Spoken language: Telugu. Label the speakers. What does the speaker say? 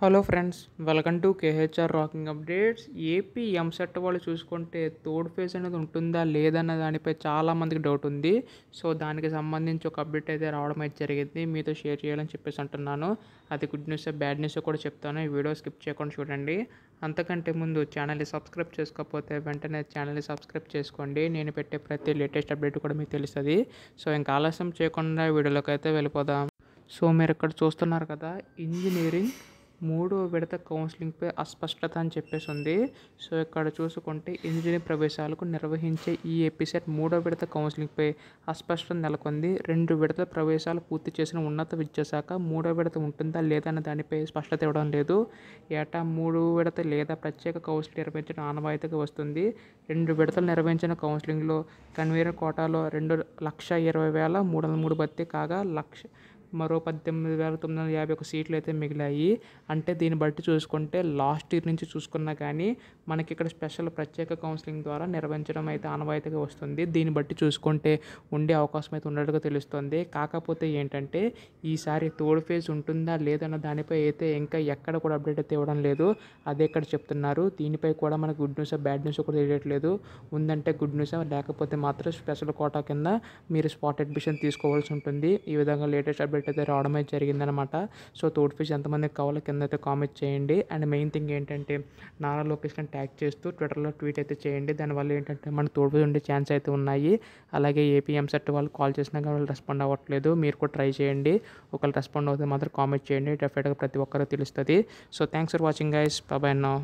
Speaker 1: Hello friends, welcome to KHR rocking updates. AP EAMCET వాళ్ళు చూసుకుంటే థర్డ్ ఫేజ్ అనేది ఉంటుందా లేదన్న దానిపై చాలామందికి డౌట్ ఉంది. సో దానికి సంబంధించి ఒక అప్డేట్ అయితే రావడం అయితే జరిగింది. మీతో షేర్ చేయాలని చెప్పేసి అంటున్నాను. అది గుడ్ న్యూస్ బ్యాడ్ న్యూస్ కూడా చెప్తాను. ఈ వీడియో స్కిప్ చేయకుండా చూడండి. అంతకంటే ముందు ఛానల్ని సబ్స్క్రైబ్ చేసుకోకపోతే వెంటనే ఛానల్ని సబ్స్క్రైబ్ చేసుకోండి. నేను పెట్టే ప్రతి లేటెస్ట్ అప్డేట్ కూడా మీకు తెలుస్తుంది. సో ఇంకా ఆలస్యం చేయకుండా వీడియోలోకి అయితే వెళ్ళిపోదాం. సో మీరు ఇక్కడ చూస్తున్నారు కదా, ఇంజనీరింగ్ మూడో విడత కౌన్సిలింగ్పై అస్పష్టత అని చెప్పేసి ఉంది. సో ఇక్కడ చూసుకుంటే ఇంజనీరింగ్ ప్రవేశాలకు నిర్వహించే ఈ ఎపిసెట్ మూడో విడత కౌన్సిలింగ్పై అస్పష్టత నెలకొంది. 2 విడతల ప్రవేశాలు పూర్తి చేసిన ఉన్నత విద్యాశాఖ మూడో విడత ఉంటుందా లేదా అన్న దానిపై స్పష్టత ఇవ్వడం లేదు. ఏటా 3 విడత లేదా ప్రత్యేక కౌన్సిలింగ్ నిర్వహించడం ఆనవాయితీగా వస్తుంది. 2 విడతలు నిర్వహించిన కౌన్సిలింగ్లో కన్వీనర్ కోటాలో 2,20,303 భర్తీ కాగా మరో 18,951 సీట్లు అయితే మిగిలాయి. అంటే దీన్ని బట్టి చూసుకుంటే లాస్ట్ ఇయర్ నుంచి చూసుకున్నా కానీ మనకి ఇక్కడ స్పెషల్ ప్రత్యేక కౌన్సిలింగ్ ద్వారా నిర్వహించడం అయితే ఆనవాయితీగా వస్తుంది. దీన్ని బట్టి చూసుకుంటే ఉండే అవకాశం అయితే ఉన్నట్టుగా తెలుస్తుంది. కాకపోతే ఏంటంటే ఈసారి థర్డ్ ఫేజ్ ఉంటుందా లేదన్న దానిపై అయితే ఇంకా ఎక్కడ కూడా అప్డేట్ అయితే ఇవ్వడం లేదు. అదే ఇక్కడ చెప్తున్నారు. దీనిపై కూడా మనకు గుడ్ న్యూస్ బ్యాడ్ న్యూస్ కూడా తెలియట్లేదు. ఉందంటే గుడ్ న్యూస్, లేకపోతే మాత్రం స్పెషల్ కోటా కింద మీరు స్పాట్ అడ్మిషన్ తీసుకోవాల్సి ఉంటుంది. ఈ విధంగా లేటెస్ట్ అప్డేట్ అయితే రావడం అయితే జరిగిందనమాట. సో థర్డ్ ఫేజ్ ఎంతమందికి కావాలో కింద అయితే కామెంట్ చేయండి. అండ్ మెయిన్ థింగ్ ఏంటంటే నారా లోకేష్ గారిని ట్యాగ్ చేస్తూ ట్విట్టర్లో ట్వీట్ అయితే చేయండి. దానివల్ల ఏంటంటే మన థర్డ్ ఫేజ్ ఉండే ఛాన్స్ అయితే ఉన్నాయి. అలాగే ఏపీ ఎంసెట్ వాళ్ళు కాల్ చేసినా కానీ వాళ్ళు రెస్పాండ్ అవ్వట్లేదు. మీరు కూడా ట్రై చేయండి. ఒకవేళ రెస్పాండ్ అవుతే మాత్రం కామెంట్ చేయండి. డెఫినెట్గా ప్రతి ఒక్కరూ తెలుస్తుంది. So thanks for watching guys. Bye now.